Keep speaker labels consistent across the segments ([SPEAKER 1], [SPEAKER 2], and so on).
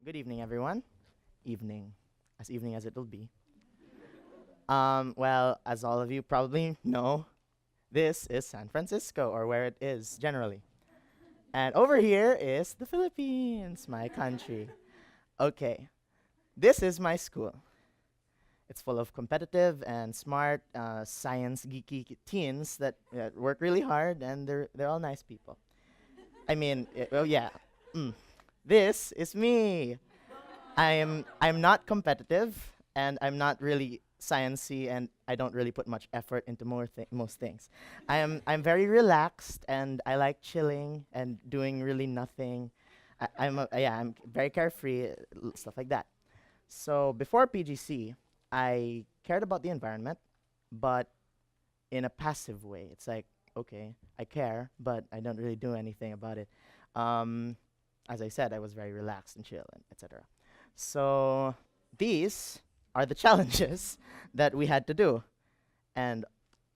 [SPEAKER 1] Good evening, everyone. Evening as it will be. Well, as all of you probably know, this is San Francisco, or where it is generally. And over here is the Philippines, my country. Okay, this is my school. It's full of competitive and smart, science geeky teens that work really hard, and they're all nice people. I mean, well, yeah. Mm. This is me. I'm not competitive and I'm not really sciencey and I don't really put much effort into most things. I'm very relaxed and I like chilling and doing really nothing. I'm very carefree, stuff like that. So before PGC, I cared about the environment, but in a passive way. It's like, okay, I care, but I don't really do anything about it. Um, as I said, I was very relaxed and chill and etc. So these are the challenges that we had to do. And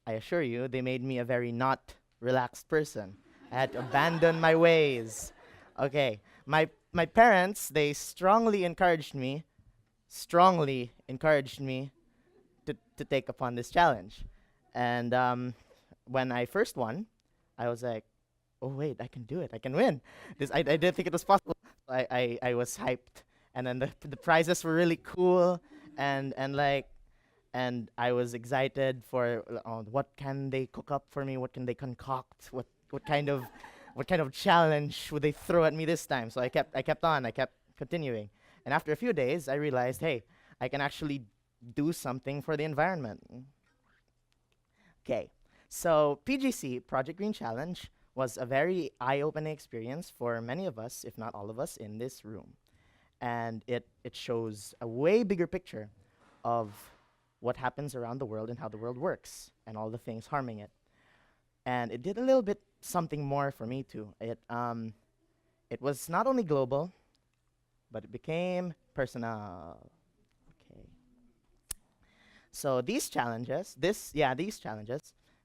[SPEAKER 1] I assure you, they made me a very not relaxed person. I had to abandon my ways. Okay, my parents, they strongly encouraged me to take upon this challenge. And when I first won, I was like, oh wait, I can do it. I can win. I didn't think it was possible. I was hyped, and then the prizes were really cool, and I was excited for what can they cook up for me? What can they concoct? What kind of challenge would they throw at me this time? So I kept continuing, and after a few days, I realized, hey, I can actually do something for the environment. Okay, so PGC Project Green Challenge was a very eye-opening experience for many of us, if not all of us, in this room. And it shows a way bigger picture of what happens around the world and how the world works and all the things harming it. And it did a little bit something more for me too. It was not only global, but it became personal. Okay. So these challenges,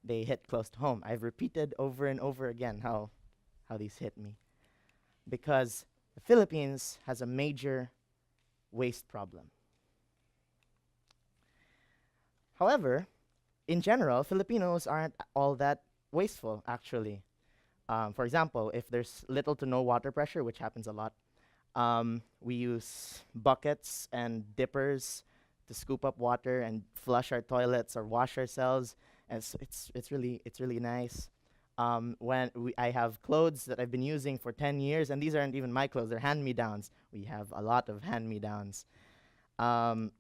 [SPEAKER 1] they hit close to home. I've repeated over and over again how these hit me because the Philippines has a major waste problem. However, in general, Filipinos aren't all that wasteful, actually. For example, if there's little to no water pressure, which happens a lot, we use buckets and dippers to scoop up water and flush our toilets or wash ourselves. And it's really nice. I have clothes that I've been using for 10 years, and these aren't even my clothes; they're hand-me-downs. We have a lot of hand-me-downs. Um,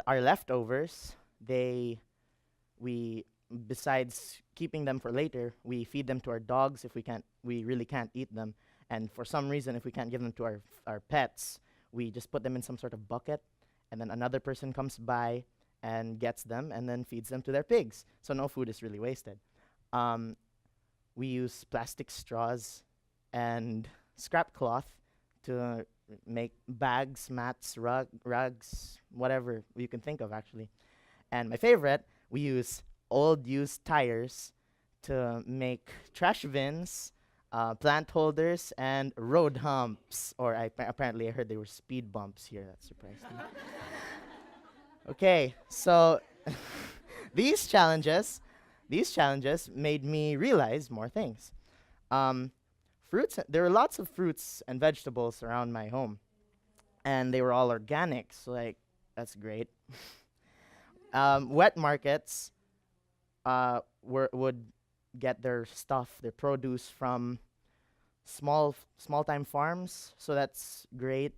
[SPEAKER 1] our leftovers, we besides keeping them for later, we feed them to our dogs if we really can't eat them. And for some reason, if we can't give them to our pets, we just put them in some sort of bucket, and then another person comes by and gets them and then feeds them to their pigs. So no food is really wasted. Um, we use plastic straws and scrap cloth to make bags, mats, rugs, whatever you can think of, actually. And my favorite, we use old used tires to make trash bins, plant holders, and road humps. Or apparently I heard they were speed bumps here. That surprised me. Okay, so these challenges, these challenges made me realize more things. Um, there are lots of fruits and vegetables around my home, and they were all organic. So like, that's great. Wet markets would get their stuff, their produce from small time farms. So that's great.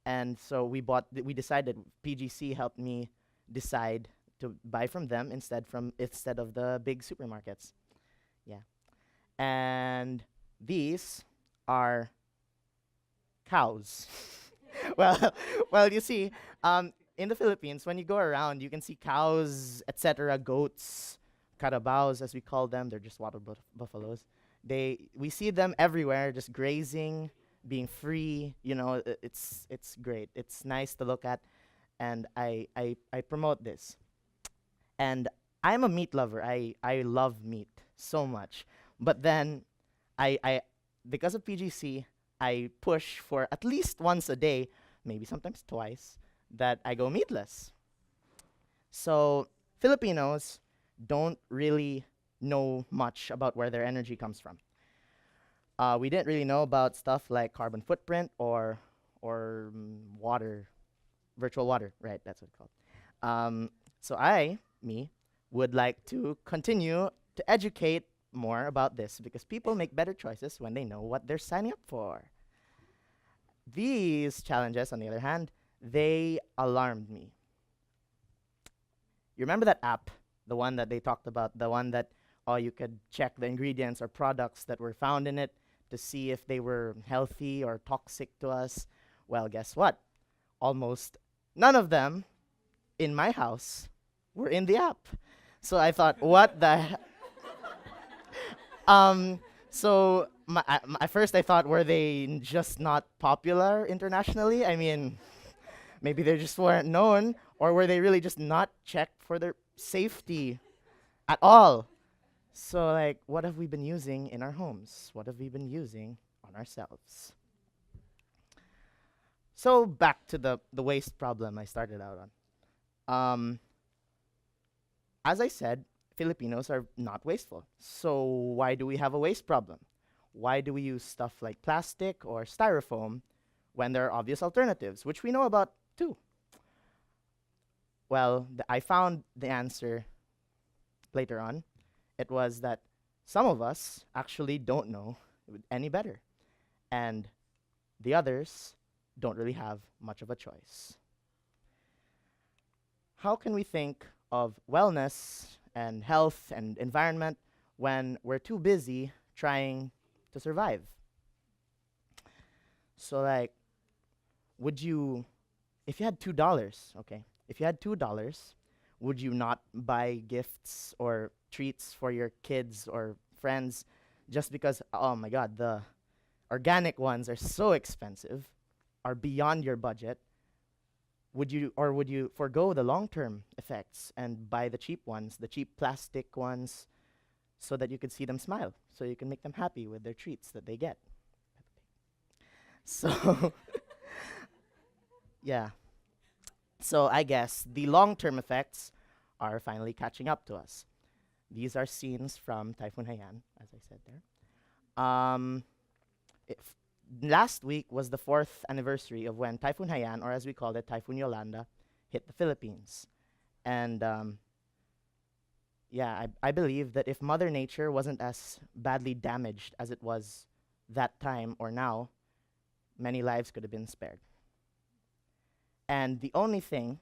[SPEAKER 1] And so we decided PGC helped me decide to buy from them instead of the big supermarkets. Yeah. And these are cows. well, well, you see, in the Philippines, when you go around, you can see cows, etc., goats, carabaos, as we call them. They're just water buffaloes. We see them everywhere, just grazing, being free. You know, it's great. It's nice to look at, and I promote this. And I'm a meat lover. I love meat so much. But then I because of PGC, I push for at least once a day, maybe sometimes twice, that I go meatless. So Filipinos don't really know much about where their energy comes from. We didn't really know about stuff like carbon footprint or water, virtual water, right? That's what it's called. So me, would like to continue to educate more about this because people make better choices when they know what they're signing up for. These challenges, on the other hand, they alarmed me. You remember that app, the one that they talked about, the one that you could check the ingredients or products that were found in it to see if they were healthy or toxic to us? Well, guess what? Almost none of them in my house were in the app. So I thought, what the um, so at first I thought, were they just not popular internationally? I mean, maybe they just weren't known, or were they really just not checked for their safety at all? So like, what have we been using in our homes? What have we been using on ourselves? So back to the waste problem I started out on. As I said, Filipinos are not wasteful. So why do we have a waste problem? Why do we use stuff like plastic or styrofoam when there are obvious alternatives, which we know about too? Well, I found the answer later on. It was that some of us actually don't know any better, and the others don't really have much of a choice. How can we think of wellness and health and environment when we're too busy trying to survive? So like, would you, if you had $2, okay, if you had $2, would you not buy gifts or treats for your kids or friends just because, oh my God, the organic ones are so expensive, are beyond your budget? Would you forego the long-term effects and buy the cheap ones, the cheap plastic ones, so that you could see them smile, so you can make them happy with their treats that they get? So, yeah. So I guess the long-term effects are finally catching up to us. These are scenes from Typhoon Haiyan, as I said there. If last week was the 4th anniversary of when Typhoon Haiyan, or as we called it, Typhoon Yolanda, hit the Philippines. And yeah, I believe that if Mother Nature wasn't as badly damaged as it was that time or now, many lives could have been spared. And the only thing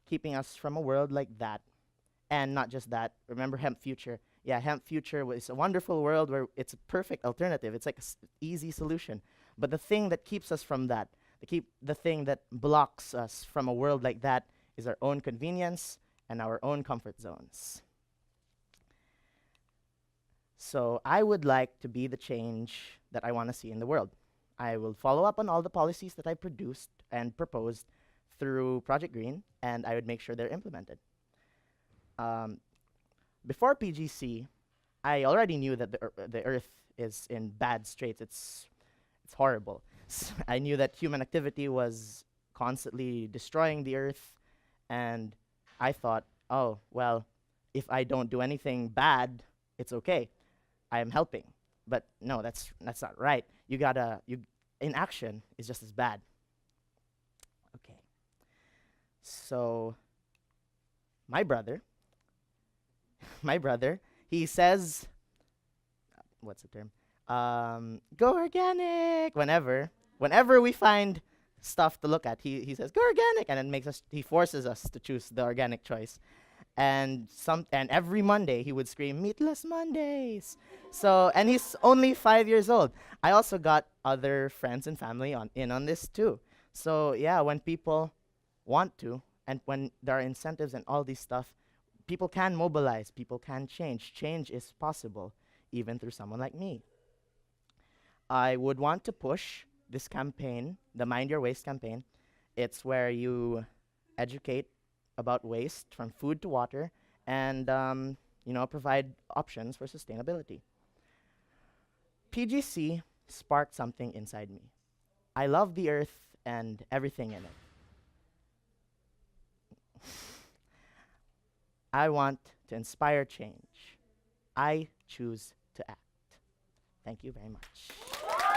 [SPEAKER 1] keeping us from a world like that, and not just that, remember Hemp Future? Yeah, Hemp Future was a wonderful world where it's a perfect alternative. It's like an easy solution. But the thing that keeps us from that, the thing that blocks us from a world like that, is our own convenience and our own comfort zones. So I would like to be the change that I want to see in the world. I will follow up on all the policies that I produced and proposed through Project Green, and I would make sure they're implemented. Before PGC, I already knew that the Earth is in bad straits. It's horrible. I knew that human activity was constantly destroying the Earth, and I thought, oh, well, if I don't do anything bad, it's okay. I am helping. But no, that's not right. Inaction is just as bad. Okay. So my brother, he says, what's the term? Go organic. Whenever we find stuff to look at, he says go organic, and then he forces us to choose the organic choice. And every Monday he would scream meatless Mondays. So, and he's only 5 years old. I also got other friends and family in on this too. So yeah, when people want to, and when there are incentives and all these stuff, people can mobilize, people can change. Change is possible, even through someone like me. I would want to push this campaign, the Mind Your Waste campaign. It's where you educate about waste from food to water, and provide options for sustainability. PGC sparked something inside me. I love the earth and everything in it. I want to inspire change. I choose to act. Thank you very much.